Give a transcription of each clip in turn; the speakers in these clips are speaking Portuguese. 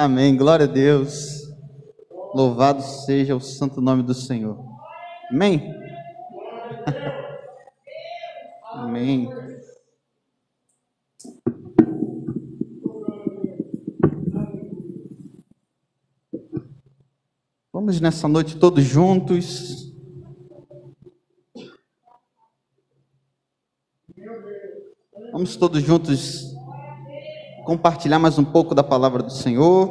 Amém, glória a Deus. Louvado seja o santo nome do Senhor. Amém? Amém. Vamos nessa noite todos juntos. Vamos todos juntos compartilhar mais um pouco da palavra do Senhor,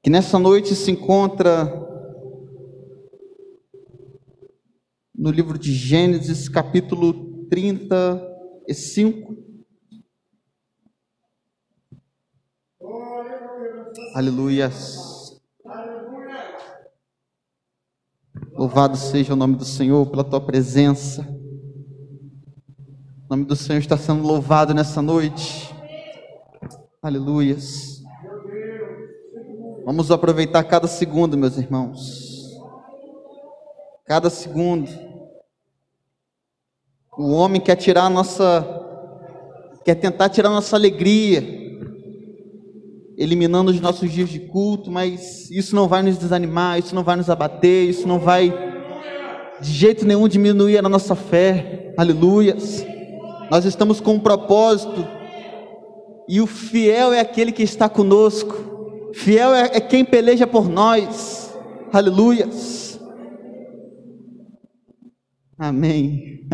que nessa noite se encontra no livro de Gênesis, capítulo 35. Aleluias. Louvado seja o nome do Senhor pela tua presença. O nome do Senhor está sendo louvado nessa noite. Aleluias. Vamos aproveitar cada segundo, meus irmãos. Cada segundo. O homem quer tentar tirar a nossa alegria, eliminando os nossos dias de culto, mas isso não vai nos desanimar, isso não vai nos abater, isso não vai de jeito nenhum diminuir a nossa fé. Aleluias. Nós estamos com um propósito, e o fiel é aquele que está conosco, fiel é quem peleja por nós. Aleluias. Amém.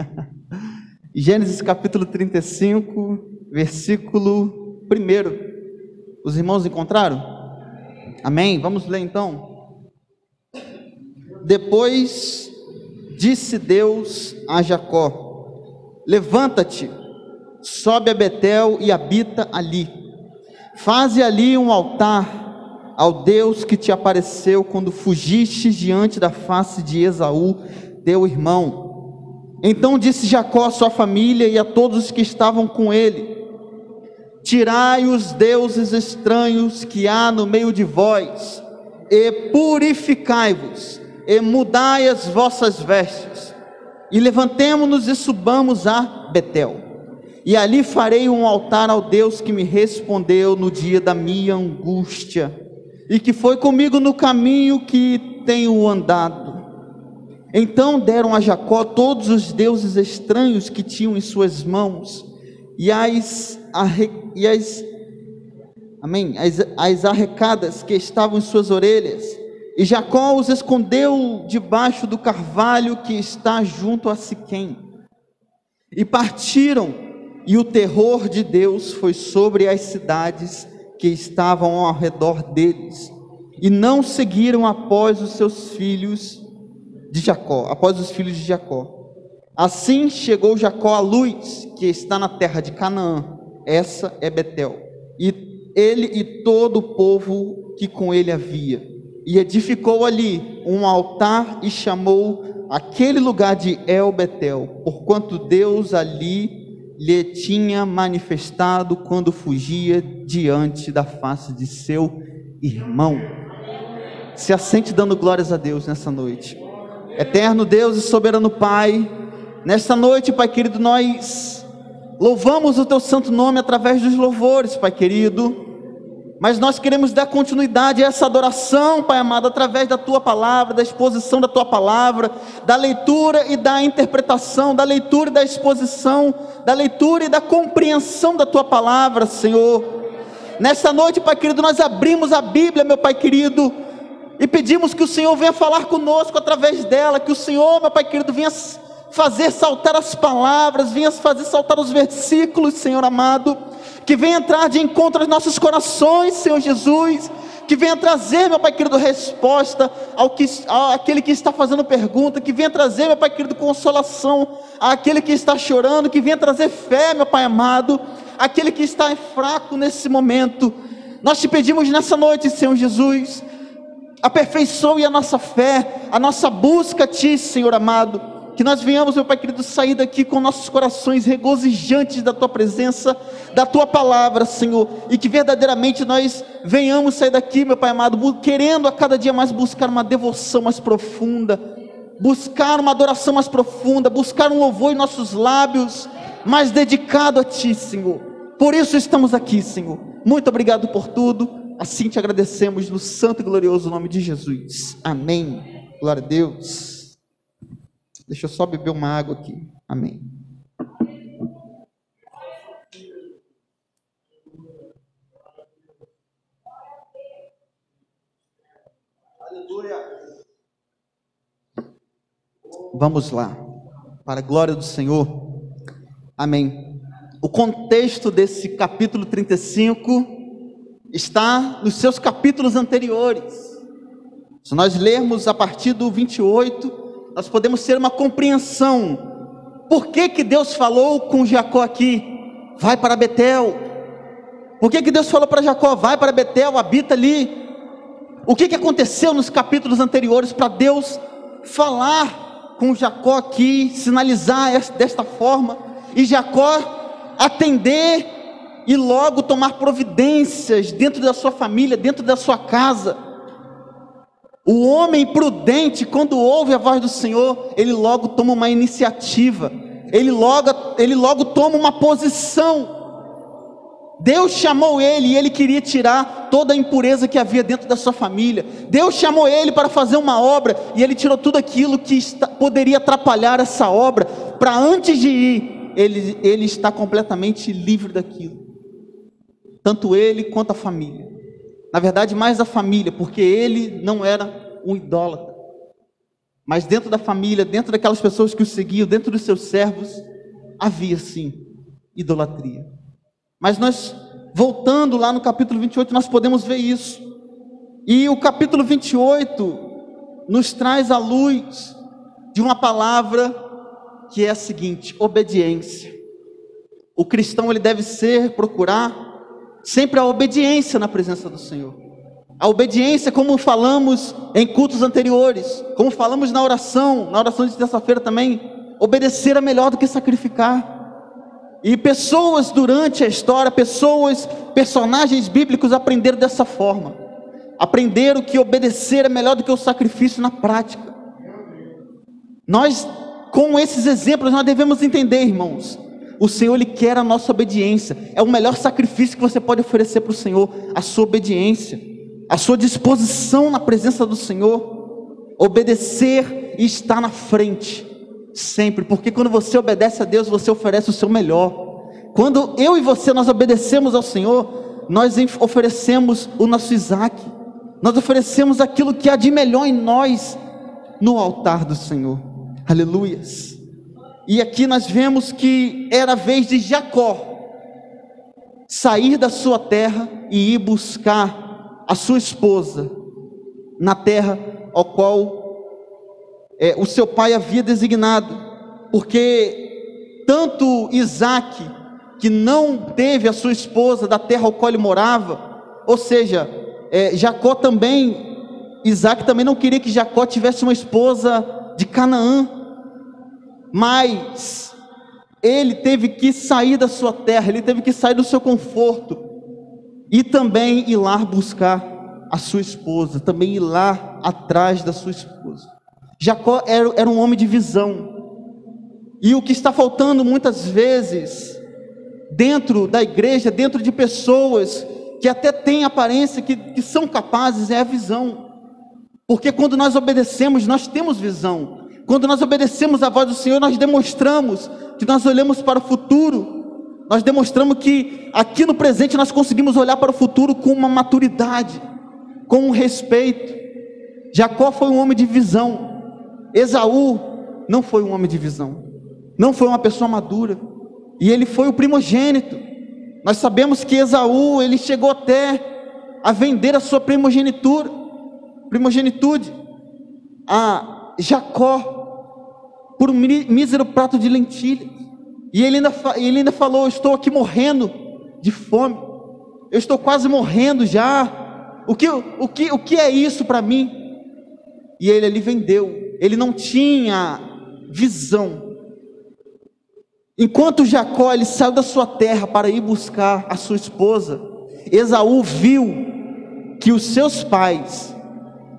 Gênesis capítulo 35, versículo 1. Os irmãos encontraram? Amém? Vamos ler então. Depois disse Deus a Jacó: levanta-te, sobe a Betel e habita ali. Faze ali um altar ao Deus que te apareceu quando fugiste diante da face de Esaú, teu irmão. Então disse Jacó à sua família e a todos os que estavam com ele: tirai os deuses estranhos que há no meio de vós, e purificai-vos, e mudai as vossas vestes, e levantemo-nos e subamos a Betel, e ali farei um altar ao Deus que me respondeu no dia da minha angústia, e que foi comigo no caminho que tenho andado. Então deram a Jacó todos os deuses estranhos que tinham em suas mãos, e as arrecadas que estavam em suas orelhas, e Jacó os escondeu debaixo do carvalho que está junto a Siquém. E partiram, e o terror de Deus foi sobre as cidades que estavam ao redor deles, e não seguiram após os filhos de Jacó. Assim chegou Jacó à luz que está na terra de Canaã, essa é Betel, e ele e todo o povo que com ele havia, e edificou ali um altar e chamou aquele lugar de El Betel, porquanto Deus ali lhe tinha manifestado quando fugia diante da face de seu irmão. Se assente dando glórias a Deus nessa noite. Eterno Deus e soberano Pai, nesta noite, Pai querido, nós louvamos o teu santo nome através dos louvores, Pai querido, mas nós queremos dar continuidade a essa adoração, Pai amado, através da tua palavra, da exposição da tua palavra, da leitura e da interpretação, da leitura e da exposição, da leitura e da compreensão da tua palavra, Senhor. Nesta noite, Pai querido, nós abrimos a Bíblia, meu Pai querido, e pedimos que o Senhor venha falar conosco através dela, que o Senhor, meu Pai querido, venha fazer saltar as palavras, venha fazer saltar os versículos, Senhor amado, que venha entrar de encontro aos nossos corações, Senhor Jesus, que venha trazer, meu Pai querido, resposta àquele que está fazendo pergunta, que venha trazer, meu Pai querido, consolação àquele que está chorando, que venha trazer fé, meu Pai amado, àquele que está fraco nesse momento. Nós te pedimos nessa noite, Senhor Jesus, aperfeiçoe a nossa fé, a nossa busca a Ti, Senhor amado, que nós venhamos, meu Pai querido, sair daqui com nossos corações regozijantes da Tua presença, da Tua palavra, Senhor, e que verdadeiramente nós venhamos sair daqui, meu Pai amado, querendo a cada dia mais buscar uma devoção mais profunda, buscar uma adoração mais profunda, buscar um louvor em nossos lábios, mais dedicado a Ti, Senhor. Por isso estamos aqui, Senhor. Muito obrigado por tudo. Assim te agradecemos no santo e glorioso nome de Jesus. Amém. Glória a Deus. Deixa eu só beber uma água aqui. Amém. Vamos lá, para a glória do Senhor, amém. O contexto desse capítulo 35 está nos seus capítulos anteriores. Se nós lermos a partir do 28, nós podemos ter uma compreensão. Por que Deus falou com Jacó aqui? Vai para Betel. Por que Deus falou para Jacó? Vai para Betel, habita ali. O que aconteceu nos capítulos anteriores para Deus falar com Jacó aqui, sinalizar desta forma, e Jacó atender e logo tomar providências dentro da sua família, dentro da sua casa? O homem prudente, quando ouve a voz do Senhor, ele logo toma uma iniciativa, ele logo toma uma posição. Deus chamou ele e ele queria tirar toda a impureza que havia dentro da sua família. Deus chamou ele para fazer uma obra e ele tirou tudo aquilo que poderia atrapalhar essa obra, para antes de ir, ele está completamente livre daquilo. Tanto ele quanto a família. Na verdade, mais a família, porque ele não era um idólatra. Mas dentro da família, dentro daquelas pessoas que o seguiam, dentro dos seus servos, havia sim idolatria. Mas nós, voltando lá no capítulo 28, nós podemos ver isso. E o capítulo 28 nos traz à luz de uma palavra que é a seguinte: obediência. O cristão, ele deve procurar sempre a obediência na presença do Senhor. A obediência, como falamos em cultos anteriores, como falamos na oração de terça-feira também, obedecer é melhor do que sacrificar. E pessoas durante a história, personagens bíblicos aprenderam dessa forma. Aprenderam que obedecer é melhor do que o sacrifício na prática. Nós, com esses exemplos, nós devemos entender, irmãos, o Senhor, Ele quer a nossa obediência. É o melhor sacrifício que você pode oferecer para o Senhor, a sua obediência, a sua disposição na presença do Senhor. Obedecer e estar na frente sempre, porque quando você obedece a Deus, você oferece o seu melhor. Quando eu e você, nós obedecemos ao Senhor, nós oferecemos o nosso Isaac, nós oferecemos aquilo que há de melhor em nós, no altar do Senhor. Aleluias. E aqui nós vemos que era a vez de Jacó sair da sua terra e ir buscar a sua esposa na terra ao qual o seu pai havia designado, porque tanto Isaac, que não teve a sua esposa da terra ao qual ele morava, ou seja, Jacó também, Isaac também não queria que Jacó tivesse uma esposa de Canaã, mas ele teve que sair da sua terra, ele teve que sair do seu conforto, e também ir lá buscar a sua esposa, também ir lá atrás da sua esposa. Jacó era um homem de visão, e o que está faltando muitas vezes dentro da igreja, dentro de pessoas que até têm aparência, que são capazes, é a visão. Porque quando nós obedecemos, nós temos visão. Quando nós obedecemos a voz do Senhor, nós demonstramos que nós olhamos para o futuro, nós demonstramos que aqui no presente nós conseguimos olhar para o futuro com uma maturidade, com um respeito. Jacó foi um homem de visão. Esaú não foi um homem de visão, não foi uma pessoa madura, e ele foi o primogênito. Nós sabemos que Esaú, ele chegou até a vender a sua primogenitude a Jacó por um mísero prato de lentilhas. E ele ainda falou: eu estou aqui morrendo de fome, eu estou quase morrendo já, o que é isso para mim? E ele ali vendeu. Ele não tinha visão. Enquanto Jacó, ele saiu da sua terra para ir buscar a sua esposa, Esaú viu que os seus pais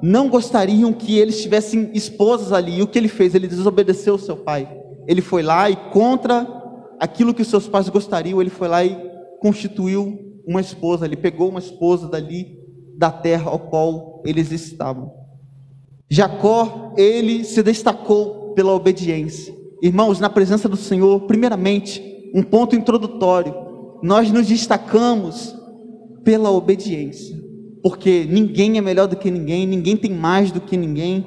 não gostariam que eles tivessem esposas ali. E o que ele fez? Ele desobedeceu o seu pai. Ele foi lá e, contra aquilo que os seus pais gostariam, ele foi lá e constituiu uma esposa, ele pegou uma esposa dali, da terra ao qual eles estavam. Jacó, ele se destacou pela obediência. Irmãos, na presença do Senhor, primeiramente, um ponto introdutório, nós nos destacamos pela obediência, porque ninguém é melhor do que ninguém, ninguém tem mais do que ninguém,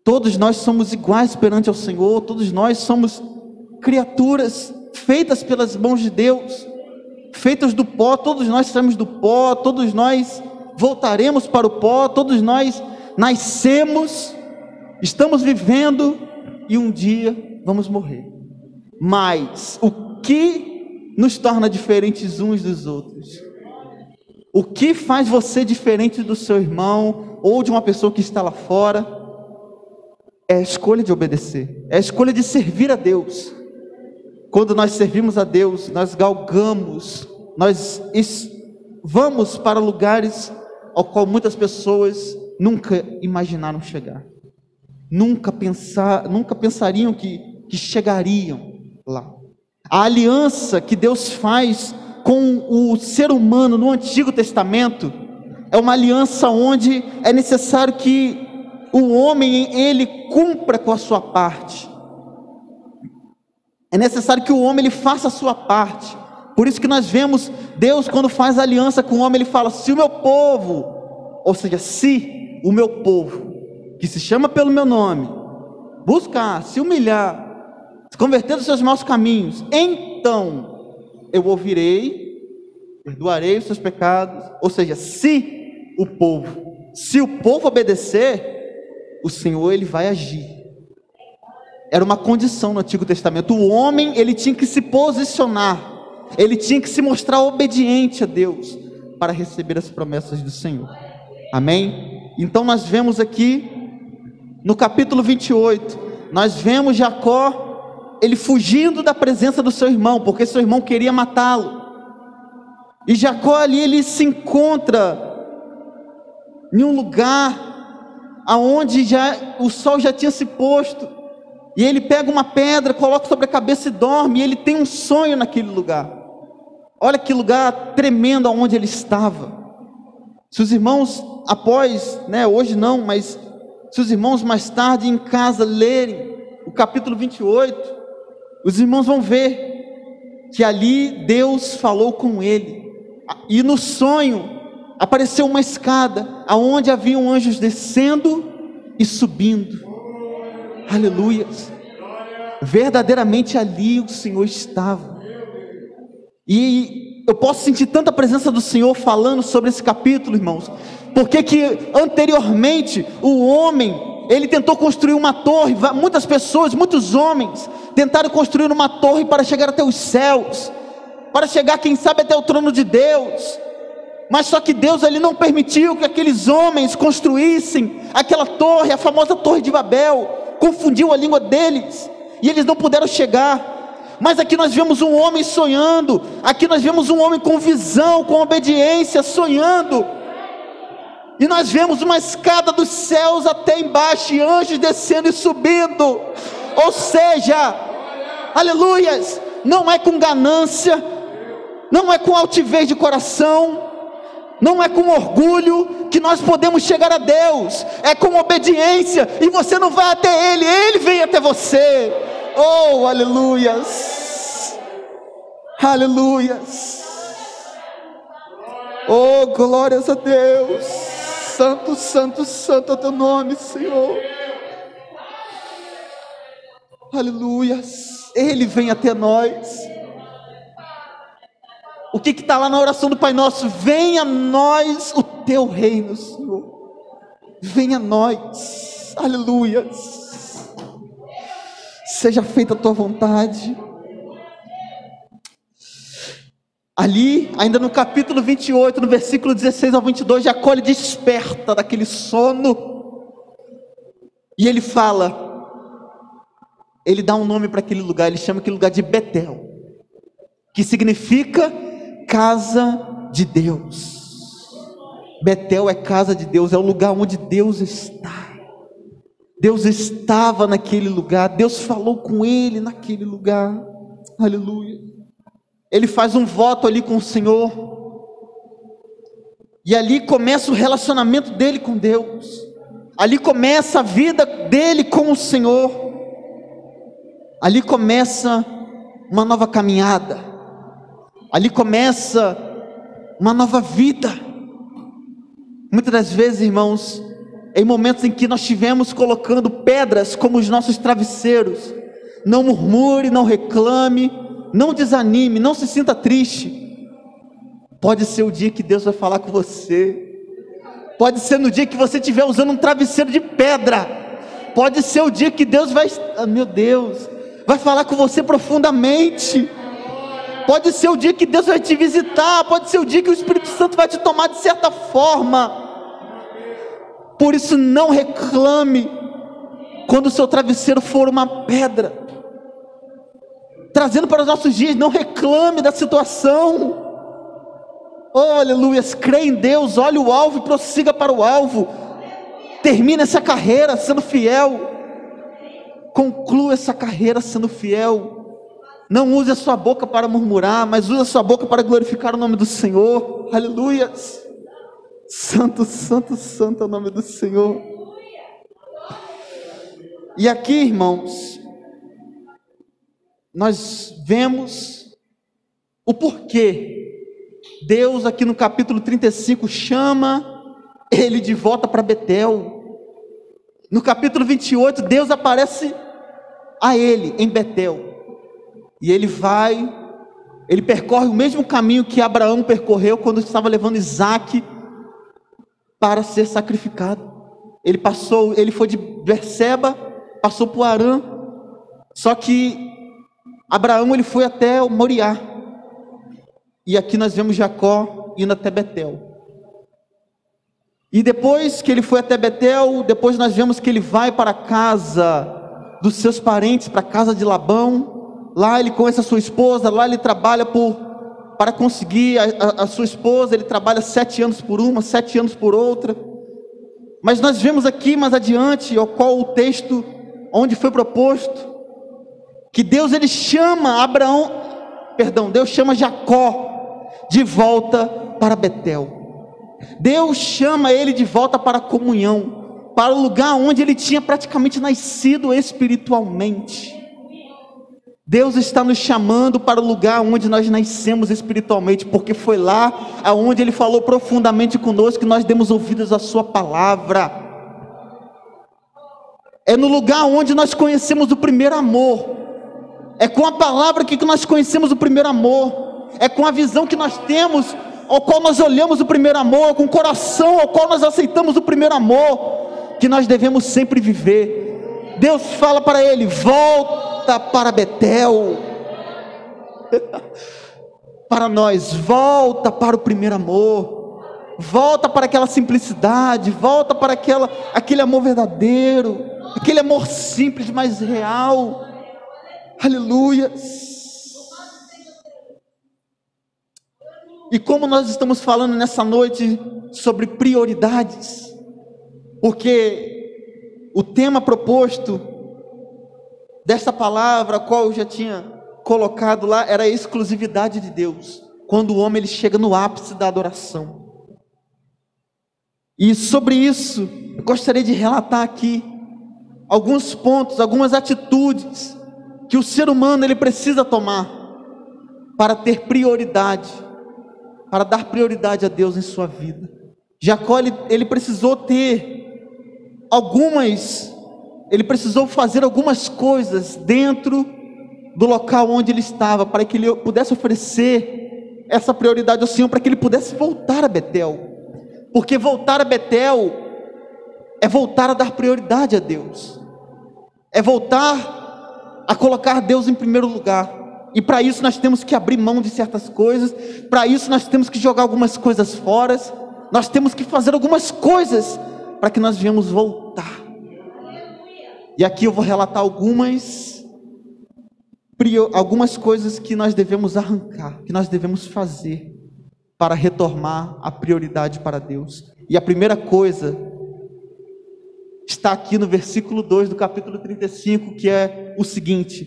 todos nós somos iguais perante ao Senhor, todos nós somos criaturas feitas pelas mãos de Deus, feitas do pó, todos nós saímos do pó, todos nós voltaremos para o pó, todos nós nascemos, estamos vivendo e um dia vamos morrer. Mas o que nos torna diferentes uns dos outros? O que faz você diferente do seu irmão ou de uma pessoa que está lá fora? É a escolha de obedecer, é a escolha de servir a Deus. Quando nós servimos a Deus, nós galgamos, nós vamos para lugares ao qual muitas pessoas nunca imaginaram chegar, nunca pensariam que chegariam lá. A aliança que Deus faz com o ser humano no Antigo Testamento é uma aliança onde é necessário que o homem ele cumpra com a sua parte. É necessário que o homem ele faça a sua parte. Por isso que nós vemos Deus, quando faz aliança com o homem, ele fala: se o meu povo, ou seja, se o meu povo, que se chama pelo meu nome, buscar, se humilhar, se converter dos seus maus caminhos, então eu ouvirei, perdoarei os seus pecados. Ou seja, se o povo obedecer, o Senhor ele vai agir. Era uma condição no Antigo Testamento. O homem ele tinha que se posicionar, ele tinha que se mostrar obediente a Deus para receber as promessas do Senhor. Amém? Então nós vemos aqui no capítulo 28, nós vemos Jacó, ele fugindo da presença do seu irmão, porque seu irmão queria matá-lo. E Jacó ali, ele se encontra em um lugar aonde o sol já tinha se posto, e ele pega uma pedra, coloca sobre a cabeça e dorme, e ele tem um sonho naquele lugar. Olha que lugar tremendo aonde ele estava. Se os irmãos após, hoje não, mas se os irmãos mais tarde em casa lerem o capítulo 28, os irmãos vão ver que ali Deus falou com ele, e no sonho apareceu uma escada, aonde haviam anjos descendo e subindo. Aleluia. Verdadeiramente ali o Senhor estava. E eu posso sentir tanta presença do Senhor falando sobre esse capítulo, irmãos, porque que anteriormente o homem, ele tentou construir uma torre, muitas pessoas, muitos homens tentaram construir uma torre para chegar até os céus, para chegar, quem sabe, até o trono de Deus. Mas só que Deus ele não permitiu que aqueles homens construíssem aquela torre, a famosa Torre de Babel. Confundiu a língua deles, e eles não puderam chegar. Mas aqui nós vemos um homem sonhando, aqui nós vemos um homem com visão, com obediência, sonhando, e nós vemos uma escada dos céus até embaixo, e anjos descendo e subindo. Ou seja, aleluias, não é com ganância, não é com altivez de coração, não é com orgulho que nós podemos chegar a Deus, é com obediência, e você não vai até Ele, Ele vem até você. Oh, aleluias, aleluias, oh, glórias a Deus. Santo, santo, santo é o teu nome, Senhor. Aleluias, Ele vem até nós. O que está lá na oração do Pai Nosso? Venha a nós o teu reino, Senhor. Venha a nós. Aleluia. Seja feita a tua vontade. Ali, ainda no capítulo 28, no versículo 16 ao 22, Jacó ele desperta daquele sono. E ele fala, ele dá um nome para aquele lugar, ele chama aquele lugar de Betel, que significa casa de Deus. Betel é casa de Deus, é o lugar onde Deus está. Deus estava naquele lugar, Deus falou com ele naquele lugar. Aleluia. ele faz um voto ali com o Senhor, e ali começa o relacionamento dele com Deus, ali começa a vida dele com o Senhor, ali começa uma nova caminhada, ali começa uma nova vida. Muitas das vezes, irmãos, em momentos em que nós estivemos colocando pedras como os nossos travesseiros, não murmure, não reclame, não desanime, não se sinta triste. Pode ser o dia que Deus vai falar com você, pode ser no dia que você estiver usando um travesseiro de pedra, pode ser o dia que Deus vai, meu Deus, vai falar com você profundamente, pode ser o dia que Deus vai te visitar, pode ser o dia que o Espírito Santo vai te tomar de certa forma. Por isso não reclame quando o seu travesseiro for uma pedra. Trazendo para os nossos dias, não reclame da situação. Oh, aleluias, crê em Deus, olhe o alvo e prossiga para o alvo. Termine essa carreira sendo fiel. Conclua essa carreira sendo fiel. Não use a sua boca para murmurar, mas use a sua boca para glorificar o nome do Senhor. Aleluias. Santo, santo, santo é o nome do Senhor. E aqui, irmãos, nós vemos o porquê Deus aqui no capítulo 35 chama ele de volta para Betel. No capítulo 28, Deus aparece a ele em Betel, e ele percorre o mesmo caminho que Abraão percorreu quando estava levando Isaque para ser sacrificado. Ele foi de Berseba, passou por Arã, só que Abraão ele foi até o Moriá, e aqui nós vemos Jacó indo até Betel. E depois que ele foi até Betel, depois nós vemos que ele vai para a casa dos seus parentes, para a casa de Labão. Lá ele conhece a sua esposa, lá ele trabalha para conseguir a sua esposa. Ele trabalha 7 anos por uma, 7 anos por outra. Mas nós vemos aqui mais adiante, ao qual o texto onde foi proposto, que Deus ele chama Deus chama Jacó de volta para Betel. Deus chama ele de volta para a comunhão, para o lugar onde ele tinha praticamente nascido espiritualmente. Deus está nos chamando para o lugar onde nós nascemos espiritualmente, porque foi lá aonde ele falou profundamente conosco, que nós demos ouvidos à sua palavra. É no lugar onde nós conhecemos o primeiro amor. É com a palavra que nós conhecemos o primeiro amor. É com a visão que nós temos, ao qual nós olhamos o primeiro amor, com o coração ao qual nós aceitamos o primeiro amor, que nós devemos sempre viver. Deus fala para ele: volta para Betel. Para nós, volta para o primeiro amor, volta para aquela simplicidade, volta para aquele amor verdadeiro, aquele amor simples, mas real. Aleluia. E como nós estamos falando nessa noite sobre prioridades, porque o tema proposto dessa palavra, a qual eu já tinha colocado lá, era a exclusividade de Deus, quando o homem ele chega no ápice da adoração. E sobre isso, eu gostaria de relatar aqui alguns pontos, algumas atitudes que o ser humano ele precisa tomar para ter prioridade, para dar prioridade a Deus em sua vida. Jacó ele precisou ele precisou fazer algumas coisas dentro do local onde ele estava, para que ele pudesse oferecer essa prioridade ao Senhor, para que ele pudesse voltar a Betel. Porque voltar a Betel é voltar a dar prioridade a Deus, é voltar a colocar Deus em primeiro lugar. E para isso nós temos que abrir mão de certas coisas, para isso nós temos que jogar algumas coisas fora, nós temos que fazer algumas coisas para que nós venhamos voltar. E aqui eu vou relatar algumas coisas que nós devemos arrancar, que nós devemos fazer para retomar a prioridade para Deus. E a primeira coisa está aqui no versículo 2 do capítulo 35, que é o seguinte: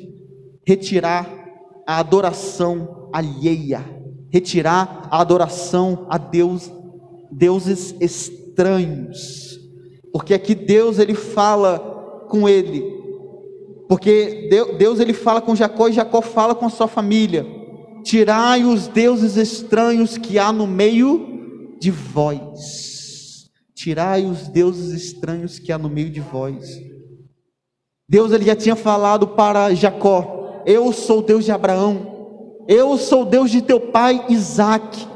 retirar a adoração alheia, retirar a adoração a deuses estranhos. Porque aqui Deus ele fala com ele, porque Deus ele fala com Jacó e Jacó fala com a sua família: tirai os deuses estranhos que há no meio de vós. Tirai os deuses estranhos que há no meio de vós. Deus ele já tinha falado para Jacó: eu sou o Deus de Abraão, eu sou o Deus de teu pai Isaque.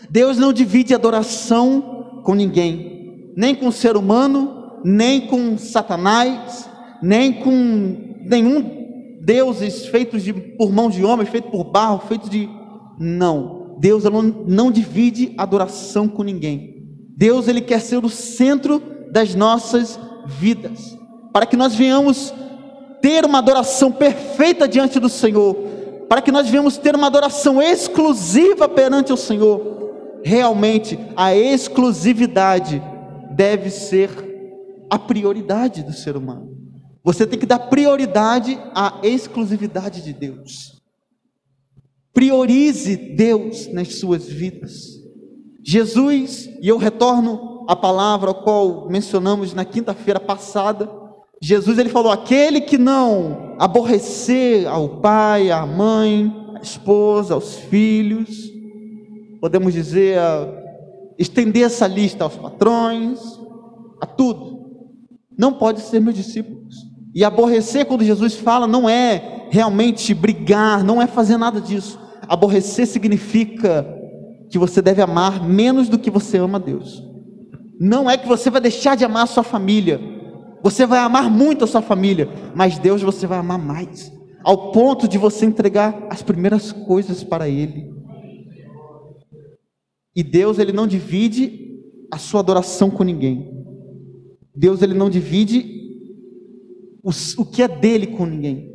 Deus não divide adoração com ninguém, nem com o ser humano, nem com Satanás, nem com nenhum deuses feitos por mão de homem, feito por barro, feito de... Não, Deus não divide adoração com ninguém. Deus ele quer ser o centro das nossas vidas, para que nós venhamos ter uma adoração perfeita diante do Senhor, para que nós venhamos ter uma adoração exclusiva perante o Senhor. Realmente a exclusividade deve ser a prioridade do ser humano. Você tem que dar prioridade à exclusividade de Deus. Priorize Deus nas suas vidas. Jesus, e eu retorno à palavra ao qual mencionamos na quinta-feira passada, Jesus ele falou: aquele que não aborrecer ao pai, à mãe, à esposa, aos filhos, podemos dizer, estender essa lista aos patrões, a tudo, não pode ser meus discípulos. E aborrecer, quando Jesus fala, não é realmente brigar, não é fazer nada disso. Aborrecer significa que você deve amar menos do que você ama a Deus. Não é que você vai deixar de amar a sua família, você vai amar muito a sua família, mas Deus você vai amar mais, ao ponto de você entregar as primeiras coisas para Ele. E Deus ele não divide a sua adoração com ninguém. Deus ele não divide o que é dele com ninguém.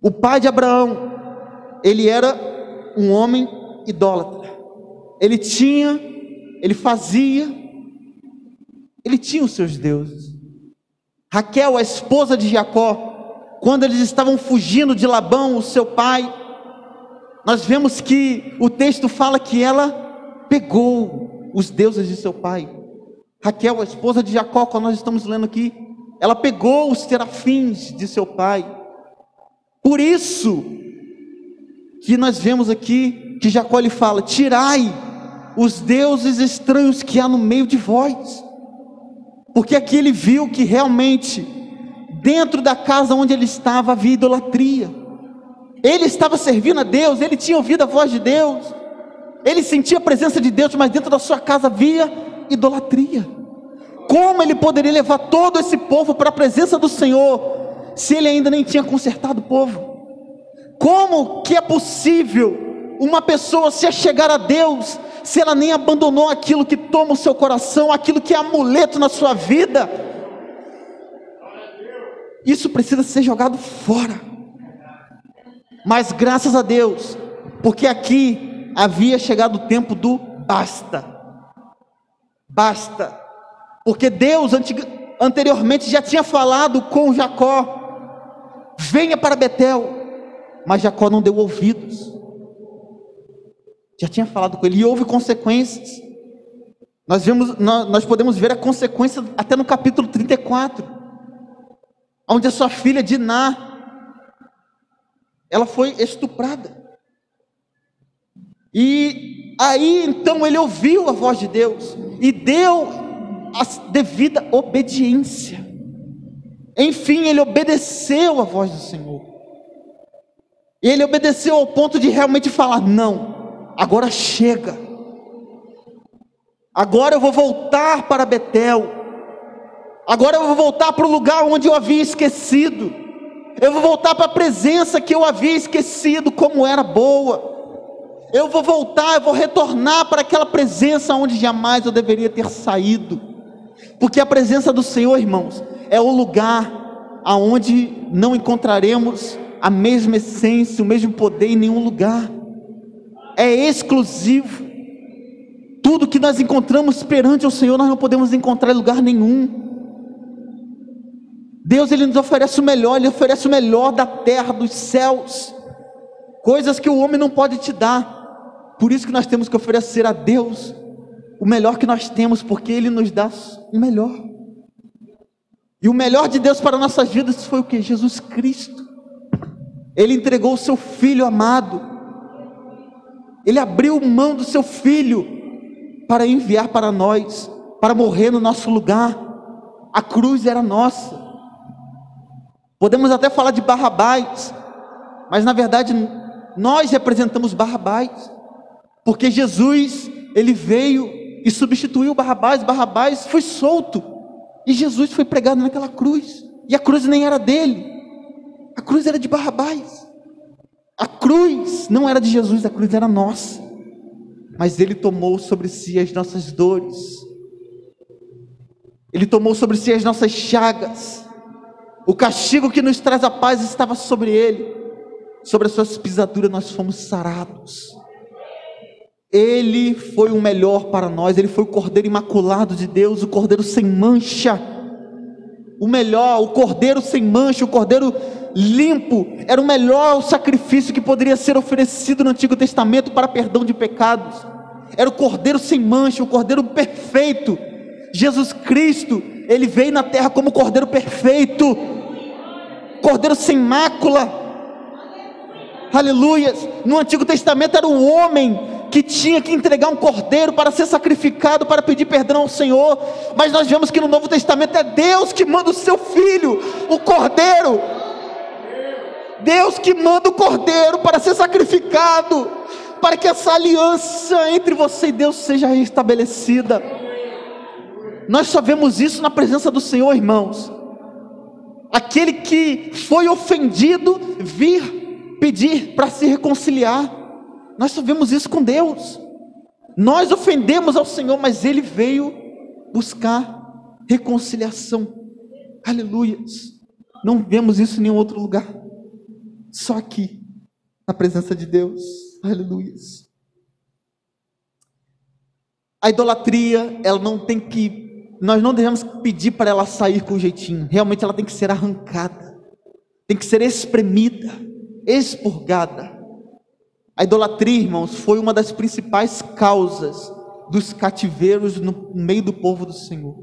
O pai de Abraão, ele era um homem idólatra. Ele tinha os seus deuses. Raquel, a esposa de Jacó, quando eles estavam fugindo de Labão, o seu pai, nós vemos que o texto fala que ela pegou os deuses de seu pai. Raquel, a esposa de Jacó, quando nós estamos lendo aqui, ela pegou os serafins de seu pai. Por isso que nós vemos aqui que Jacó lhe fala: tirai os deuses estranhos que há no meio de vós. Porque aqui ele viu que realmente dentro da casa onde ele estava havia idolatria. Ele estava servindo a Deus, ele tinha ouvido a voz de Deus, ele sentia a presença de Deus, mas dentro da sua casa havia idolatria. Como ele poderia levar todo esse povo para a presença do Senhor, se ele ainda nem tinha consertado o povo? Como que é possível uma pessoa se achegar a Deus, se ela nem abandonou aquilo que toma o seu coração, aquilo que é amuleto na sua vida? Isso precisa ser jogado fora. Mas graças a Deus, porque aqui havia chegado o tempo do basta. Basta. Porque Deus anteriormente já tinha falado com Jacó: venha para Betel. Mas Jacó não deu ouvidos. Já tinha falado com ele, e houve consequências. Nós podemos ver a consequência até no capítulo 34, onde a sua filha Diná, ela foi estuprada. E aí então ele ouviu a voz de Deus e deu a devida obediência. Enfim, ele obedeceu a voz do Senhor. Ele obedeceu ao ponto de realmente falar: não, agora chega. Agora eu vou voltar para Betel. Agora eu vou voltar para o lugar onde eu havia esquecido. Eu vou voltar para a presença que eu havia esquecido como era boa. Eu vou voltar, eu vou retornar para aquela presença onde jamais eu deveria ter saído. Porque a presença do Senhor, irmãos, é o lugar aonde não encontraremos a mesma essência, o mesmo poder em nenhum lugar. É exclusivo. Tudo que nós encontramos perante o Senhor, nós não podemos encontrar em lugar nenhum. Deus ele nos oferece o melhor, Ele oferece o melhor da terra, dos céus. coisas que o homem não pode te dar. Por isso que nós temos que oferecer a Deus o melhor que nós temos, porque Ele nos dá o melhor. E o melhor de Deus para nossas vidas foi o que? Jesus Cristo. Ele entregou o seu Filho amado. Ele abriu mão do seu Filho para enviar para nós, para morrer no nosso lugar. A cruz era nossa. Podemos até falar de Barrabás, mas na verdade nós representamos Barrabás, porque Jesus, Ele veio e substituiu Barrabás. Barrabás foi solto e Jesus foi pregado naquela cruz, e a cruz nem era dele, a cruz era de Barrabás. A cruz não era de Jesus, a cruz era nossa, mas Ele tomou sobre si as nossas dores, Ele tomou sobre si as nossas chagas. O castigo que nos traz a paz estava sobre Ele, sobre as suas pisaduras nós fomos sarados. Ele foi o melhor para nós. Ele foi o Cordeiro imaculado de Deus, o Cordeiro sem mancha, o melhor, o Cordeiro sem mancha, o Cordeiro limpo. Era o melhor sacrifício que poderia ser oferecido no Antigo Testamento para perdão de pecados. Era o Cordeiro sem mancha, o Cordeiro perfeito. Jesus Cristo, Ele veio na terra como Cordeiro perfeito, Cordeiro sem mácula. Aleluias. No Antigo Testamento era o homem que tinha que entregar um cordeiro para ser sacrificado, para pedir perdão ao Senhor, mas nós vemos que no Novo Testamento é Deus que manda o seu Filho, o cordeiro. Deus que manda o cordeiro para ser sacrificado, para que essa aliança entre você e Deus seja restabelecida. Nós só vemos isso na presença do Senhor, irmãos. Aquele que foi ofendido vir pedir para se reconciliar. Nós só vemos isso com Deus. Nós ofendemos ao Senhor, mas Ele veio buscar reconciliação. Aleluias. Não vemos isso em nenhum outro lugar, só aqui, na presença de Deus. Aleluias. A idolatria, ela não tem que, nós não devemos pedir para ela sair com jeitinho. Realmente ela tem que ser arrancada, tem que ser espremida, expurgada. A idolatria, irmãos, foi uma das principais causas dos cativeiros no meio do povo do Senhor.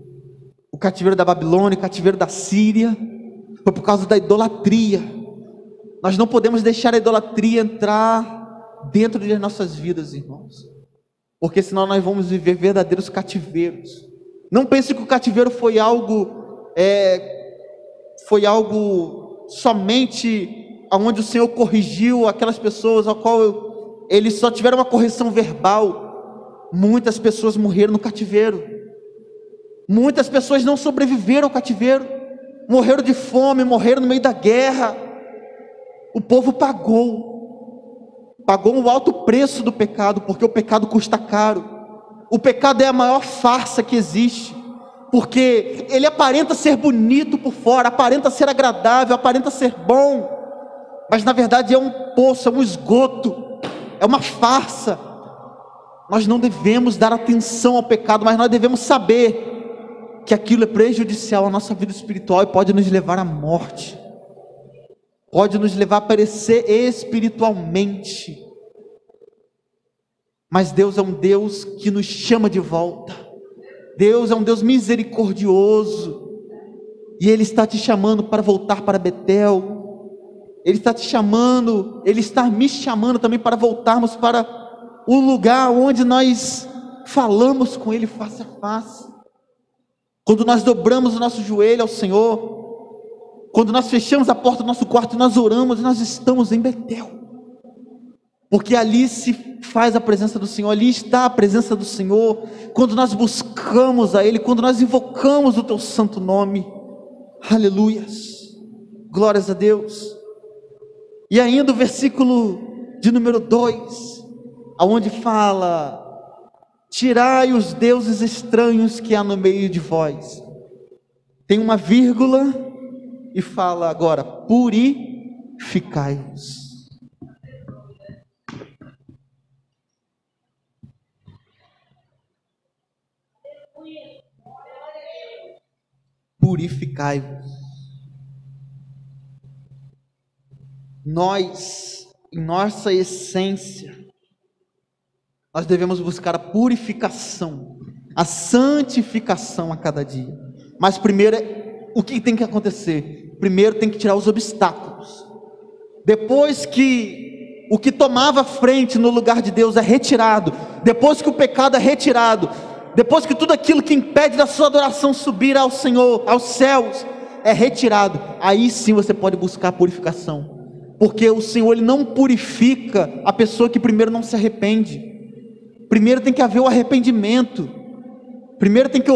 O cativeiro da Babilônia, o cativeiro da Síria, foi por causa da idolatria. Nós não podemos deixar a idolatria entrar dentro de nossas vidas, irmãos, porque senão nós vamos viver verdadeiros cativeiros. Não pense que o cativeiro foi algo somente onde o Senhor corrigiu aquelas pessoas ao qual eles só tiveram uma correção verbal. Muitas pessoas morreram no cativeiro, muitas pessoas não sobreviveram ao cativeiro, morreram de fome, morreram no meio da guerra. O povo pagou um alto preço do pecado, porque o pecado custa caro. O pecado é a maior farsa que existe, porque ele aparenta ser bonito por fora, aparenta ser agradável, aparenta ser bom, mas na verdade é um poço, é um esgoto, é uma farsa. Nós não devemos dar atenção ao pecado, mas nós devemos saber que aquilo é prejudicial à nossa vida espiritual e pode nos levar à morte, pode nos levar a perecer espiritualmente. Mas Deus é um Deus que nos chama de volta. Deus é um Deus misericordioso, e Ele está te chamando para voltar para Betel. Ele está te chamando, Ele está me chamando também para voltarmos para o lugar onde nós falamos com Ele face a face. Quando nós dobramos o nosso joelho ao Senhor, quando nós fechamos a porta do nosso quarto e nós oramos, nós estamos em Betel, porque ali se faz a presença do Senhor, ali está a presença do Senhor. Quando nós buscamos a Ele, quando nós invocamos o Teu santo nome. Aleluias, glórias a Deus. E ainda o versículo de número 2, aonde fala: tirai os deuses estranhos que há no meio de vós. Tem uma vírgula e fala agora: purificai-vos. Purificai-vos. Nós em nossa essência, nós devemos buscar a purificação, a santificação a cada dia. Mas primeiro, o que tem que acontecer? Primeiro tem que tirar os obstáculos. Depois que o que tomava frente no lugar de Deus é retirado, depois que o pecado é retirado, depois que tudo aquilo que impede da sua adoração subir ao Senhor, aos céus, é retirado, aí sim você pode buscar a purificação. Porque o Senhor, Ele não purifica a pessoa que primeiro não se arrepende. Primeiro tem que haver o arrependimento. Primeiro tem que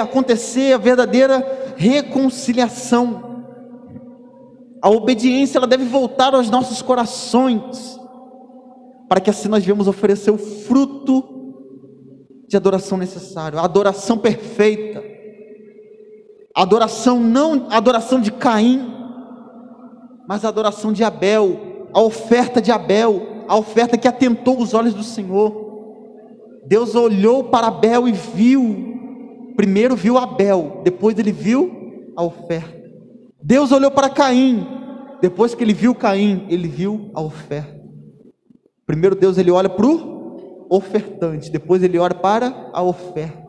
acontecer a verdadeira reconciliação. A obediência, ela deve voltar aos nossos corações, para que assim nós venhamos oferecer o fruto de adoração necessário, a adoração perfeita, a adoração não a adoração de Caim, mas a adoração de Abel, a oferta de Abel, a oferta que atentou os olhos do Senhor. Deus olhou para Abel e viu, primeiro viu Abel, depois ele viu a oferta. Deus olhou para Caim, depois que ele viu Caim, ele viu a oferta. Primeiro Deus, ele olha para o ofertante, depois ele olha para a oferta.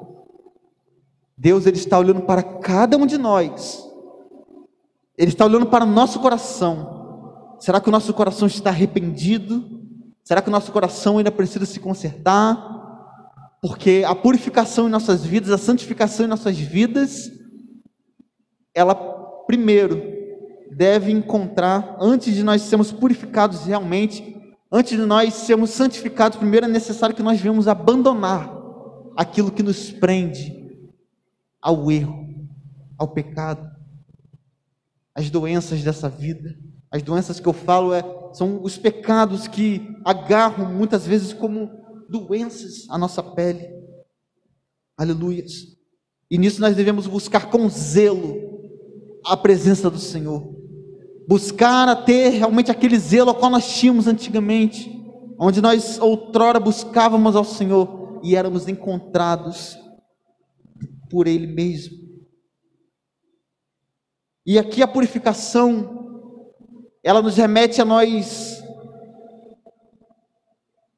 Deus, ele está olhando para cada um de nós, Ele está olhando para o nosso coração. Será que o nosso coração está arrependido? Será que o nosso coração ainda precisa se consertar? Porque a purificação em nossas vidas, a santificação em nossas vidas, ela primeiro deve encontrar, antes de nós sermos purificados realmente, antes de nós sermos santificados, primeiro é necessário que nós venhamos abandonar aquilo que nos prende ao erro, ao pecado, as doenças dessa vida. As doenças que eu falo são os pecados que agarram muitas vezes como doenças a nossa pele. Aleluias. E nisso nós devemos buscar com zelo a presença do Senhor. Buscar a ter realmente aquele zelo ao qual nós tínhamos antigamente, onde nós outrora buscávamos ao Senhor e éramos encontrados por Ele mesmo. E aqui a purificação, ela nos remete a nós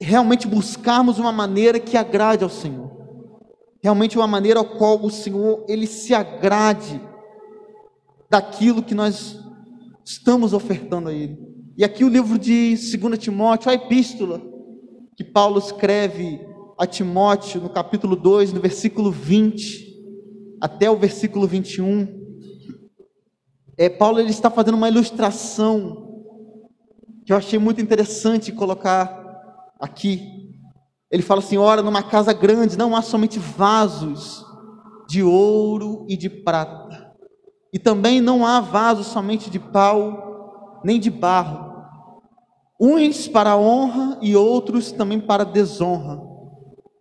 realmente buscarmos uma maneira que agrade ao Senhor. Realmente uma maneira ao qual o Senhor, Ele se agrade daquilo que nós estamos ofertando a Ele. E aqui o livro de 2 Timóteo, a epístola que Paulo escreve a Timóteo, no capítulo 2, no versículo 20, até o versículo 21, Paulo, ele está fazendo uma ilustração que eu achei muito interessante colocar aqui. Ele fala assim: ora, numa casa grande não há somente vasos de ouro e de prata, e também não há vasos somente de pau nem de barro, uns para a honra e outros também para a desonra,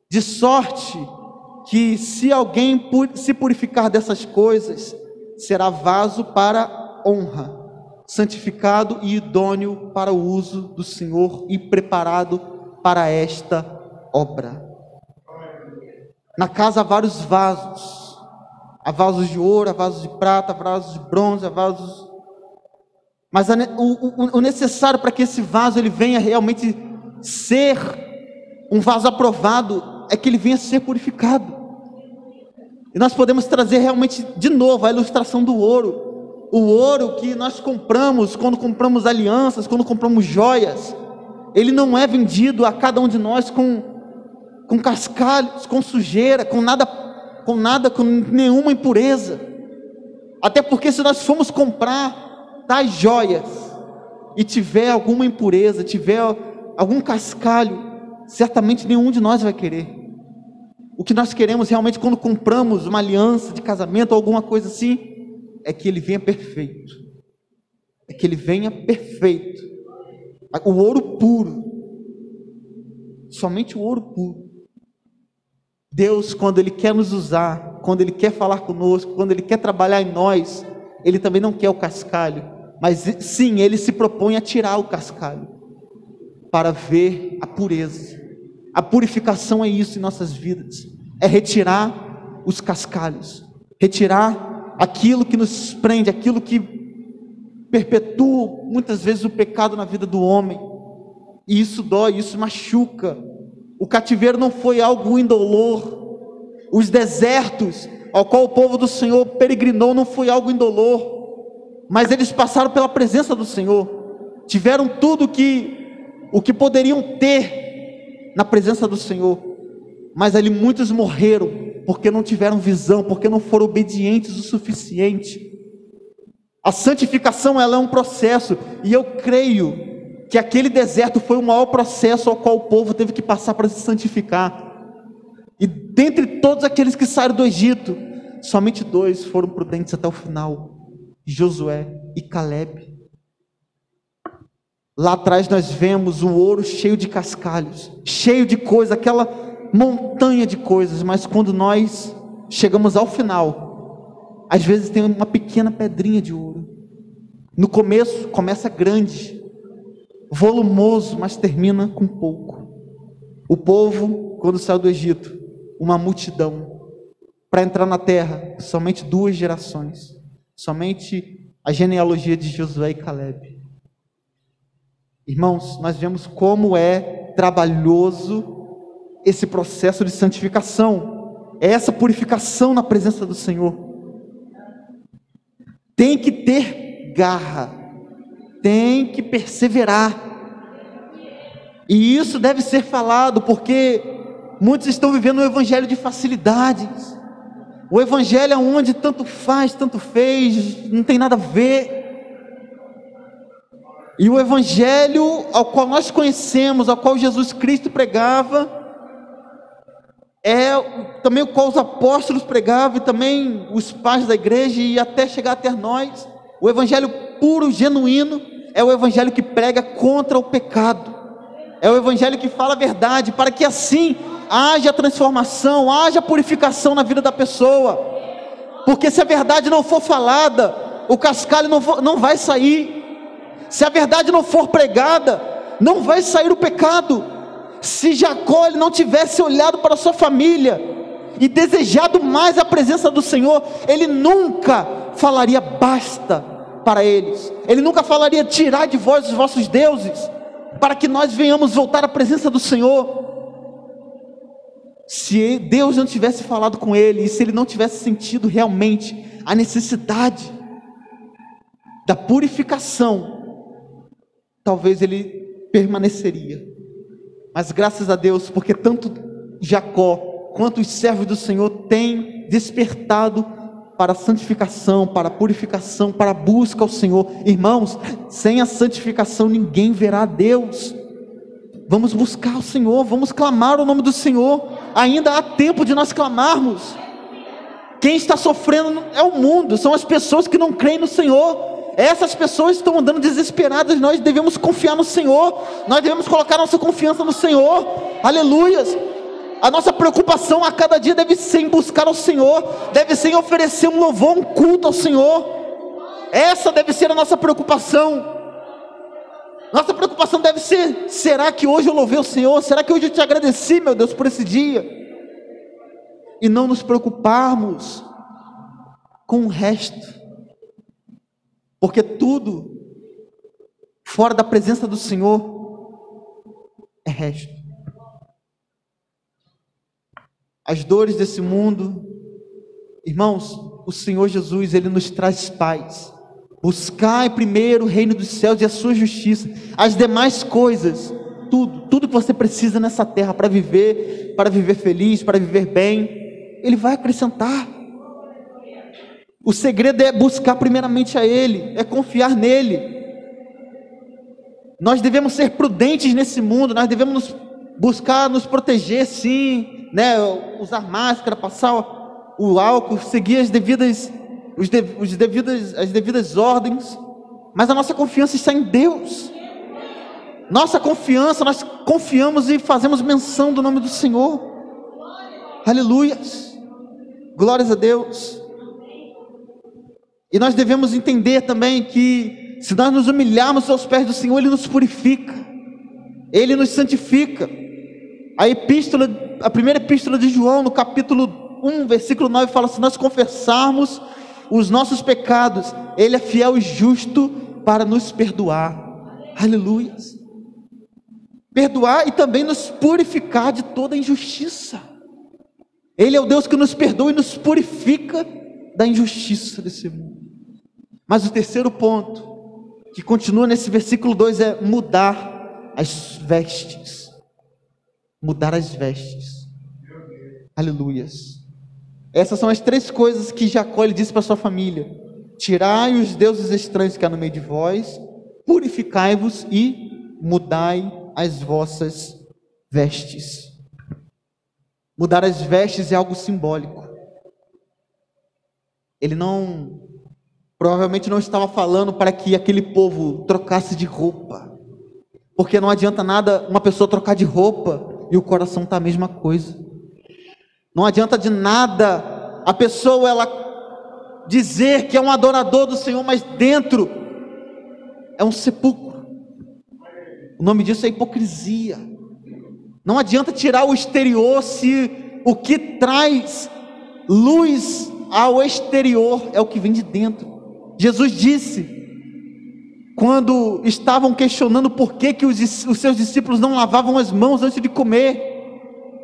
de sorte que se alguém se purificar dessas coisas, será vaso para honra, santificado e idôneo para o uso do Senhor e preparado para esta obra. Na casa há vários vasos, há vasos de ouro, há vasos de prata, há vasos de bronze, há vasos... Mas o necessário para que esse vaso ele venha realmente ser um vaso aprovado é que ele venha ser purificado. E nós podemos trazer realmente de novo a ilustração do ouro. O ouro que nós compramos, quando compramos alianças, quando compramos joias, ele não é vendido a cada um de nós com cascalhos, com sujeira, com nenhuma impureza. Até porque se nós formos comprar tais joias e tiver alguma impureza, tiver algum cascalho, certamente nenhum de nós vai querer. O que nós queremos realmente quando compramos uma aliança de casamento ou alguma coisa assim, é que ele venha perfeito. É que ele venha perfeito. O ouro puro. Somente o ouro puro. Deus, quando Ele quer nos usar, quando Ele quer falar conosco, quando Ele quer trabalhar em nós, Ele também não quer o cascalho, mas sim, Ele se propõe a tirar o cascalho, para ver a pureza. A purificação é isso em nossas vidas, é retirar os cascalhos, retirar aquilo que nos prende, aquilo que perpetuam muitas vezes o pecado na vida do homem, e isso dói, isso machuca. O cativeiro não foi algo indolor, os desertos ao qual o povo do Senhor peregrinou não foi algo indolor, mas eles passaram pela presença do Senhor, tiveram tudo o que poderiam ter na presença do Senhor, mas ali muitos morreram, porque não tiveram visão, porque não foram obedientes o suficiente. A santificação, ela é um processo, e eu creio que aquele deserto foi o maior processo ao qual o povo teve que passar para se santificar. E dentre todos aqueles que saíram do Egito, somente 2 foram prudentes até o final: Josué e Calebe. Lá atrás nós vemos o ouro cheio de cascalhos, cheio de coisas, aquela montanha de coisas, mas quando nós chegamos ao final, às vezes tem uma pequena pedrinha de ouro. No começo começa grande, volumoso, mas termina com pouco. O povo, quando saiu do Egito, uma multidão, para entrar na terra, somente 2 gerações, somente a genealogia de Josué e Calebe. Irmãos, nós vemos como é trabalhoso esse processo de santificação, é essa purificação na presença do Senhor. Tem que ter garra, tem que perseverar, e isso deve ser falado, porque muitos estão vivendo um evangelho de facilidades, o evangelho onde tanto faz, tanto fez, não tem nada a ver. E o evangelho ao qual nós conhecemos, ao qual Jesus Cristo pregava, é também o qual os apóstolos pregavam, e também os pais da igreja, e até chegar até nós. O evangelho puro, genuíno, é o evangelho que prega contra o pecado, é o evangelho que fala a verdade, para que assim haja transformação, haja purificação na vida da pessoa. Porque se a verdade não for falada, o cascalho não vai sair. Se a verdade não for pregada, não vai sair o pecado. Se Jacó ele não tivesse olhado para a sua família e desejado mais a presença do Senhor, ele nunca falaria basta para eles, ele nunca falaria tirai de vós os vossos deuses, para que nós venhamos voltar à presença do Senhor. Se Deus não tivesse falado com ele, e se ele não tivesse sentido realmente a necessidade da purificação, talvez ele permaneceria. Mas graças a Deus, porque tanto Jacó quanto os servos do Senhor têm despertado para a santificação, para a purificação, para a busca ao Senhor. Irmãos, sem a santificação ninguém verá a Deus. Vamos buscar o Senhor, vamos clamar o nome do Senhor. Ainda há tempo de nós clamarmos. Quem está sofrendo é o mundo, são as pessoas que não creem no Senhor. Essas pessoas estão andando desesperadas. Nós devemos confiar no Senhor, nós devemos colocar nossa confiança no Senhor. Aleluias. A nossa preocupação a cada dia deve ser em buscar ao Senhor, deve ser em oferecer um louvor, um culto ao Senhor. Essa deve ser a nossa preocupação. Nossa preocupação deve ser: será que hoje eu louvei o Senhor? Será que hoje eu te agradeci, meu Deus, por esse dia? E não nos preocuparmos com o resto, porque tudo fora da presença do Senhor é resto. As dores desse mundo, irmãos, o Senhor Jesus, Ele nos traz paz. Buscai primeiro o reino dos céus e a sua justiça, as demais coisas, tudo que você precisa nessa terra para viver feliz, para viver bem, Ele vai acrescentar. O segredo é buscar primeiramente a Ele, é confiar nele. Nós devemos ser prudentes nesse mundo, nós devemos buscar nos proteger, sim, né? Usar máscara, passar o álcool, seguir as devidas ordens, mas a nossa confiança está em Deus. Nossa confiança, nós confiamos e fazemos menção do nome do Senhor. Aleluias, glórias a Deus. E nós devemos entender também que se nós nos humilharmos aos pés do Senhor, Ele nos purifica, Ele nos santifica. A primeira epístola de João, no capítulo 1, versículo 9, fala: se nós confessarmos os nossos pecados, Ele é fiel e justo para nos perdoar. Aleluias. Perdoar e também nos purificar de toda injustiça. Ele é o Deus que nos perdoa e nos purifica da injustiça desse mundo. Mas o terceiro ponto, que continua nesse versículo 2, é mudar as vestes. Mudar as vestes. Aleluias. Essas são as três coisas que Jacó lhe disse para sua família: tirai os deuses estranhos que há no meio de vós, purificai-vos e mudai as vossas vestes. Mudar as vestes é algo simbólico. Ele provavelmente não estava falando para que aquele povo trocasse de roupa, porque não adianta nada uma pessoa trocar de roupa e o coração está a mesma coisa. Não adianta de nada a pessoa ela dizer que é um adorador do Senhor, mas dentro é um sepulcro. O nome disso é hipocrisia. Não adianta tirar o exterior se o que traz luz ao exterior é o que vem de dentro. Jesus disse, quando estavam questionando por que os seus discípulos não lavavam as mãos antes de comer,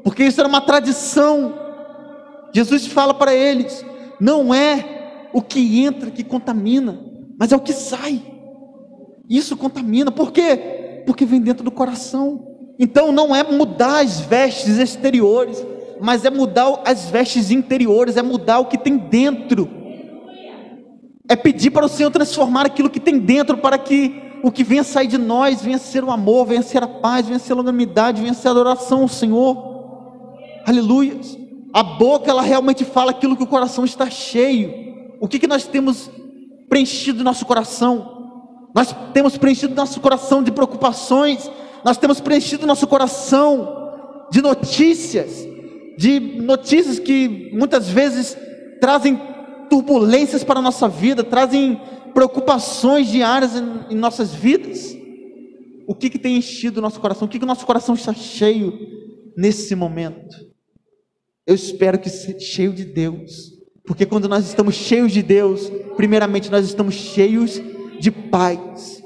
porque isso era uma tradição. Jesus fala para eles: não é o que entra que contamina, mas é o que sai. Isso contamina. Por quê? Porque vem dentro do coração. Então não é mudar as vestes exteriores, mas é mudar as vestes interiores, é mudar o que tem dentro. É pedir para o Senhor transformar aquilo que tem dentro, para que o que venha sair de nós venha ser o amor, venha ser a paz, venha ser a longanimidade, venha ser a adoração ao Senhor. Aleluia. A boca, ela realmente fala aquilo que o coração está cheio. O que nós temos preenchido nosso coração? Nós temos preenchido nosso coração de preocupações, nós temos preenchido nosso coração de notícias que muitas vezes trazem turbulências para a nossa vida, trazem preocupações diárias em nossas vidas. O que tem enchido o nosso coração? O que o nosso coração está cheio nesse momento? Eu espero que seja cheio de Deus, porque quando nós estamos cheios de Deus, primeiramente nós estamos cheios de paz,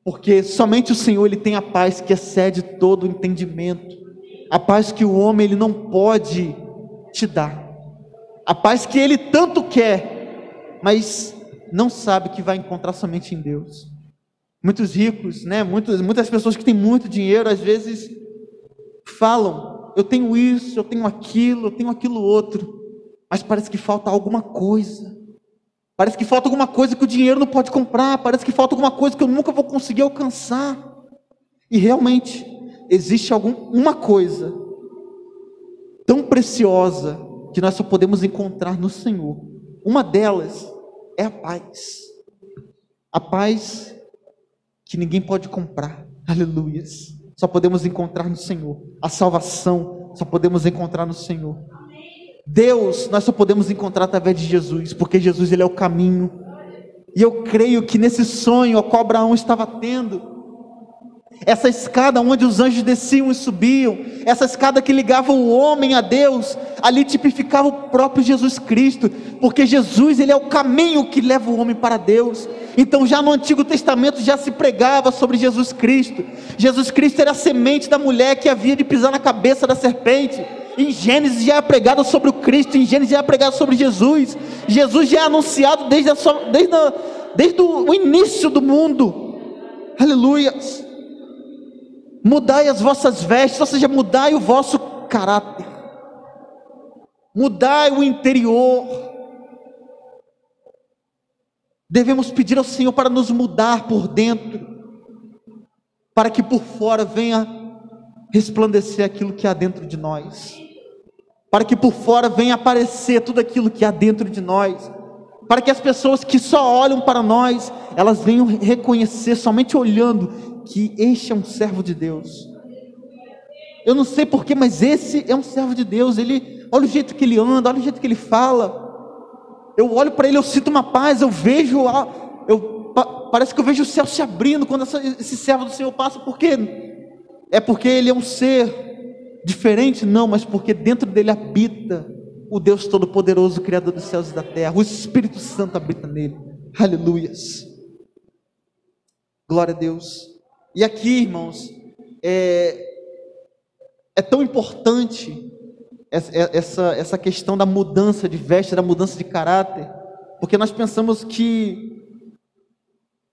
porque somente o Senhor, Ele tem a paz que excede todo o entendimento, a paz que o homem ele não pode te dar, a paz que ele tanto quer, mas não sabe que vai encontrar somente em Deus. Muitos ricos, muitas pessoas que têm muito dinheiro, às vezes falam: eu tenho isso, eu tenho aquilo outro, mas parece que falta alguma coisa, parece que falta alguma coisa que o dinheiro não pode comprar, parece que falta alguma coisa que eu nunca vou conseguir alcançar. E realmente existe uma coisa tão preciosa que nós só podemos encontrar no Senhor. Uma delas é a paz que ninguém pode comprar. Aleluias. Só podemos encontrar no Senhor. A salvação só podemos encontrar no Senhor. Deus nós só podemos encontrar através de Jesus, porque Jesus ele é o caminho. E eu creio que nesse sonho a qual Abraão estava tendo, essa escada onde os anjos desciam e subiam, essa escada que ligava o homem a Deus, ali tipificava o próprio Jesus Cristo, porque Jesus ele é o caminho que leva o homem para Deus. Então já no Antigo Testamento já se pregava sobre Jesus Cristo. Jesus Cristo era a semente da mulher que havia de pisar na cabeça da serpente. Em Gênesis já é pregado sobre o Cristo, em Gênesis já é pregado sobre Jesus. Jesus já é anunciado desde o início do mundo. Aleluia. Mudai as vossas vestes, ou seja, mudai o vosso caráter, mudai o interior. Devemos pedir ao Senhor para nos mudar por dentro, para que por fora venha resplandecer aquilo que há dentro de nós, para que por fora venha aparecer tudo aquilo que há dentro de nós, para que as pessoas que só olham para nós, elas venham reconhecer, somente olhando, que este é um servo de Deus. Eu não sei porquê, mas esse é um servo de Deus. Olha o jeito que ele anda, olha o jeito que ele fala. Eu olho para ele, eu sinto uma paz, parece que eu vejo o céu se abrindo quando esse servo do Senhor passa. Por quê? É porque ele é um ser diferente? Não, mas porque dentro dele habita o Deus Todo-Poderoso, Criador dos céus e da terra. O Espírito Santo habita nele. Aleluias. Glória a Deus. E aqui, irmãos, é tão importante essa questão da mudança de veste, da mudança de caráter, porque nós pensamos que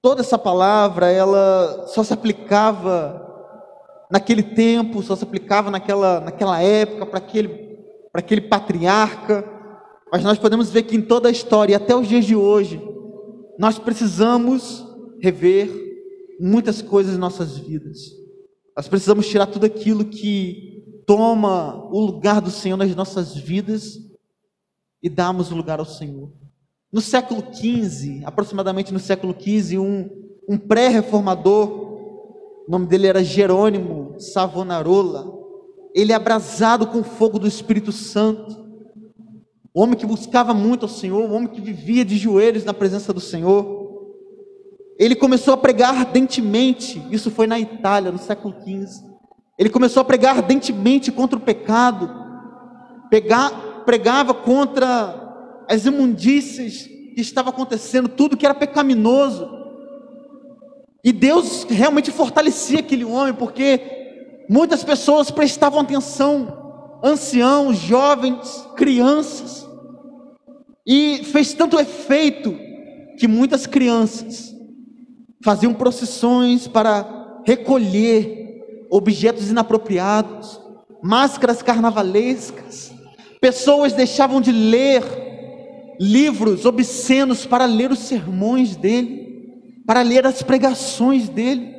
toda essa palavra, ela só se aplicava naquele tempo, só se aplicava naquela época, para aquele patriarca, mas nós podemos ver que em toda a história, e até os dias de hoje, nós precisamos rever muitas coisas em nossas vidas. Nós precisamos tirar tudo aquilo que toma o lugar do Senhor nas nossas vidas e darmos o lugar ao Senhor. No século XV, aproximadamente no século XV, um pré-reformador, o nome dele era Jerônimo Savonarola, ele abrasado com o fogo do Espírito Santo, o homem que buscava muito ao Senhor, o homem que vivia de joelhos na presença do Senhor, ele começou a pregar ardentemente, isso foi na Itália, no século XV, ele começou a pregar ardentemente contra o pecado, pregava contra as imundícias que estavam acontecendo, tudo que era pecaminoso, e Deus realmente fortalecia aquele homem, porque muitas pessoas prestavam atenção, anciãos, jovens, crianças, e fez tanto efeito, que muitas crianças faziam procissões para recolher objetos inapropriados, máscaras carnavalescas, pessoas deixavam de ler livros obscenos para ler os sermões dele, para ler as pregações dele,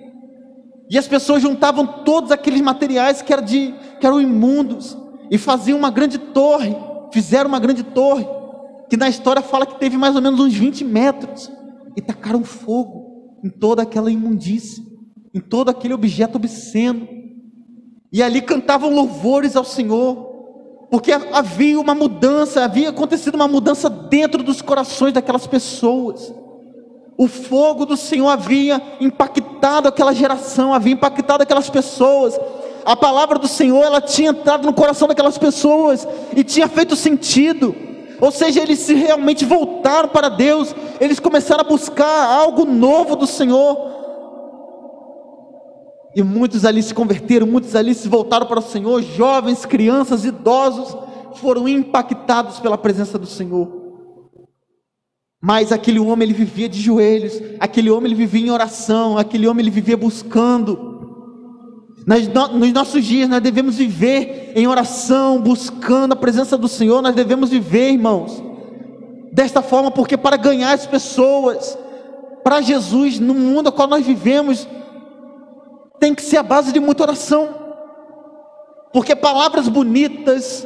e as pessoas juntavam todos aqueles materiais que eram imundos, e faziam uma grande torre, fizeram uma grande torre, que na história fala que teve mais ou menos uns 20 metros, e tacaram fogo em toda aquela imundície, em todo aquele objeto obsceno, e ali cantavam louvores ao Senhor, porque havia uma mudança, havia acontecido uma mudança dentro dos corações daquelas pessoas. O fogo do Senhor havia impactado aquela geração, havia impactado aquelas pessoas. A palavra do Senhor, ela tinha entrado no coração daquelas pessoas e tinha feito sentido. Ou seja, eles se realmente voltaram para Deus, eles começaram a buscar algo novo do Senhor. E muitos ali se converteram, muitos ali se voltaram para o Senhor, jovens, crianças, idosos, foram impactados pela presença do Senhor. Mas aquele homem, ele vivia de joelhos, aquele homem, ele vivia em oração, aquele homem, ele vivia buscando. Nos nossos dias, nós devemos viver em oração, buscando a presença do Senhor, nós devemos viver, irmãos, desta forma, porque para ganhar as pessoas para Jesus, no mundo no qual nós vivemos, tem que ser a base de muita oração, porque palavras bonitas,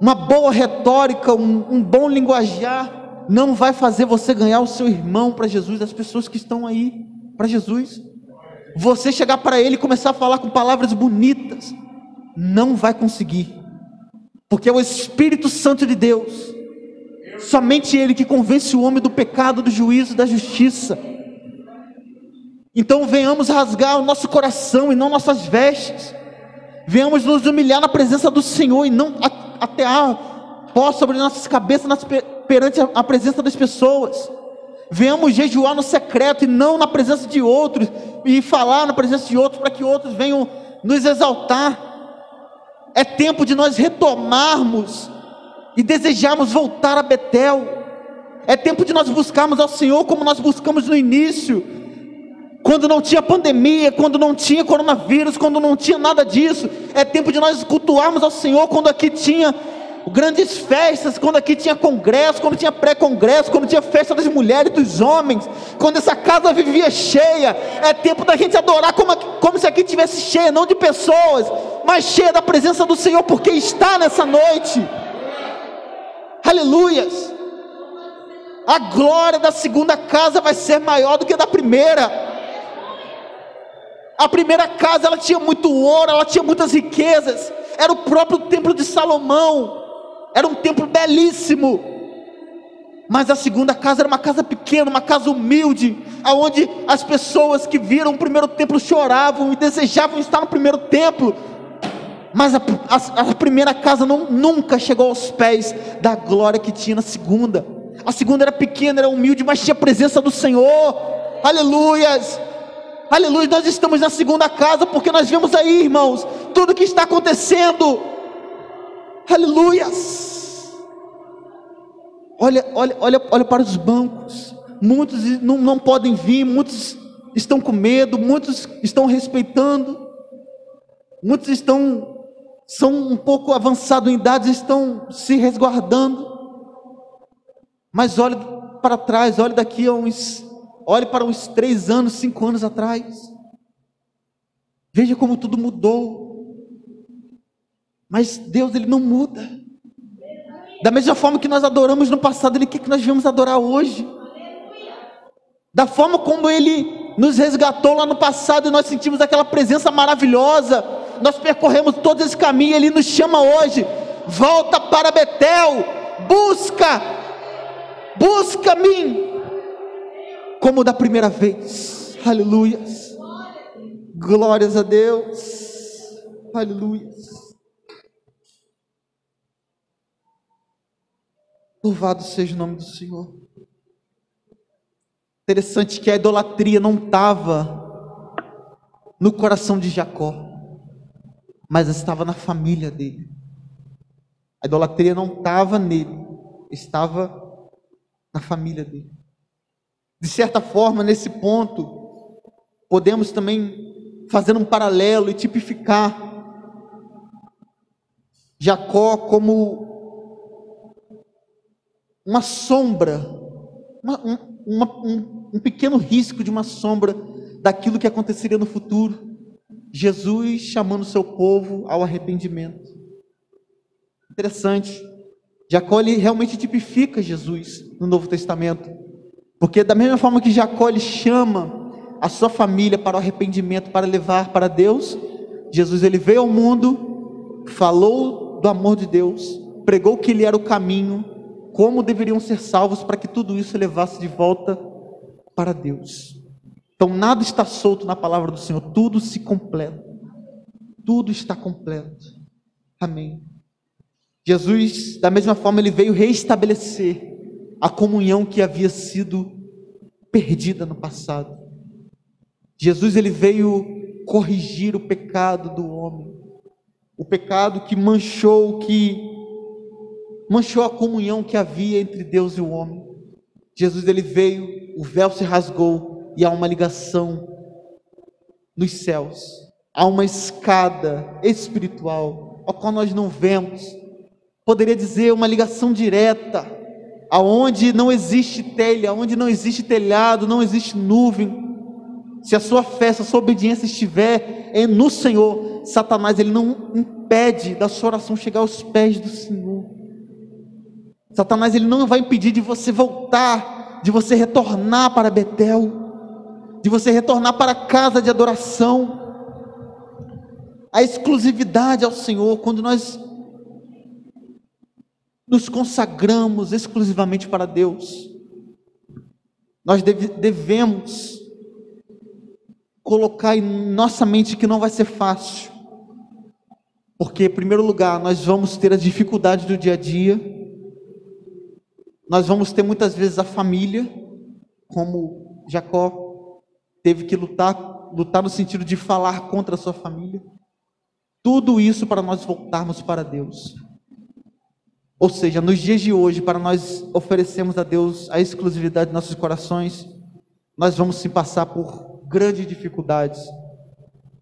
uma boa retórica, um bom linguajar, não vai fazer você ganhar o seu irmão para Jesus, as pessoas que estão aí para Jesus. Você chegar para ele e começar a falar com palavras bonitas, não vai conseguir, porque é o Espírito Santo de Deus, somente Ele que convence o homem do pecado, do juízo, da justiça. Então venhamos rasgar o nosso coração e não nossas vestes, venhamos nos humilhar na presença do Senhor e não atear pó sobre nossas cabeças perante a presença das pessoas. Venhamos jejuar no secreto e não na presença de outros, e falar na presença de outros para que outros venham nos exaltar. É tempo de nós retomarmos e desejarmos voltar a Betel. É tempo de nós buscarmos ao Senhor como nós buscamos no início, quando não tinha pandemia, quando não tinha coronavírus, quando não tinha nada disso. É tempo de nós cultuarmos ao Senhor quando aqui tinha grandes festas, quando aqui tinha congresso, quando tinha pré-congresso, quando tinha festa das mulheres e dos homens, quando essa casa vivia cheia. É tempo da gente adorar como se aqui estivesse cheia, não de pessoas, mas cheia da presença do Senhor, porque está nessa noite. Aleluias. A glória da segunda casa vai ser maior do que a da primeira. A primeira casa, ela tinha muito ouro, ela tinha muitas riquezas, era o próprio templo de Salomão, era um templo belíssimo. Mas a segunda casa era uma casa pequena, uma casa humilde, aonde as pessoas que viram o primeiro templo choravam e desejavam estar no primeiro templo. Mas a primeira casa nunca chegou aos pés da glória que tinha na segunda. A segunda era pequena, era humilde, mas tinha a presença do Senhor. Aleluias. Aleluia, nós estamos na segunda casa, porque nós vemos aí, irmãos, tudo que está acontecendo. Aleluias. Olha para os bancos. Muitos não podem vir, muitos estão com medo, muitos estão respeitando, muitos são um pouco avançados em idade, estão se resguardando. Mas olhe para trás, olhe para uns 3 anos, 5 anos atrás. Veja como tudo mudou. Mas Deus, Ele não muda. Da mesma forma que nós adoramos no passado, Ele quer que nós venhamos adorar hoje. Da forma como Ele nos resgatou lá no passado, e nós sentimos aquela presença maravilhosa, nós percorremos todo esse caminho, Ele nos chama hoje. Volta para Betel, busca-me, como da primeira vez. Aleluias, glórias a Deus, aleluias. Louvado seja o nome do Senhor. Interessante que a idolatria não estava no coração de Jacó, mas estava na família dele. A idolatria não estava nele, estava na família dele. De certa forma, nesse ponto, podemos também fazer um paralelo e tipificar Jacó como uma sombra, um pequeno risco de uma sombra daquilo que aconteceria no futuro. Jesus chamando o seu povo ao arrependimento. Interessante, Jacó ele realmente tipifica Jesus no Novo Testamento, porque da mesma forma que Jacó ele chama a sua família para o arrependimento, para levar para Deus, Jesus ele veio ao mundo, falou do amor de Deus, pregou que ele era o caminho, como deveriam ser salvos para que tudo isso levasse de volta para Deus. Então nada está solto na palavra do Senhor, tudo se completa, tudo está completo. Amém. Jesus, da mesma forma, ele veio reestabelecer a comunhão que havia sido perdida no passado. Jesus, ele veio corrigir o pecado do homem, o pecado que manchou a comunhão que havia entre Deus e o homem. Jesus, ele veio, o véu se rasgou e há uma ligação nos céus, há uma escada espiritual, a qual nós não vemos. Poderia dizer uma ligação direta, aonde não existe telha, onde não existe telhado, não existe nuvem. Se a sua fé, se a sua obediência estiver no Senhor, Satanás ele não impede da sua oração chegar aos pés do Senhor. Satanás ele não vai impedir de você voltar, de você retornar para Betel, de você retornar para a casa de adoração. A exclusividade ao Senhor, quando nós nos consagramos exclusivamente para Deus, nós devemos colocar em nossa mente que não vai ser fácil, porque em primeiro lugar nós vamos ter as dificuldades do dia a dia, nós vamos ter muitas vezes a família, como Jacó teve que lutar no sentido de falar contra a sua família, tudo isso para nós voltarmos para Deus. Ou seja, nos dias de hoje, para nós oferecermos a Deus a exclusividade de nossos corações, nós vamos sim passar por grandes dificuldades,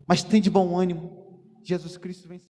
mas tem de bom ânimo, Jesus Cristo vem.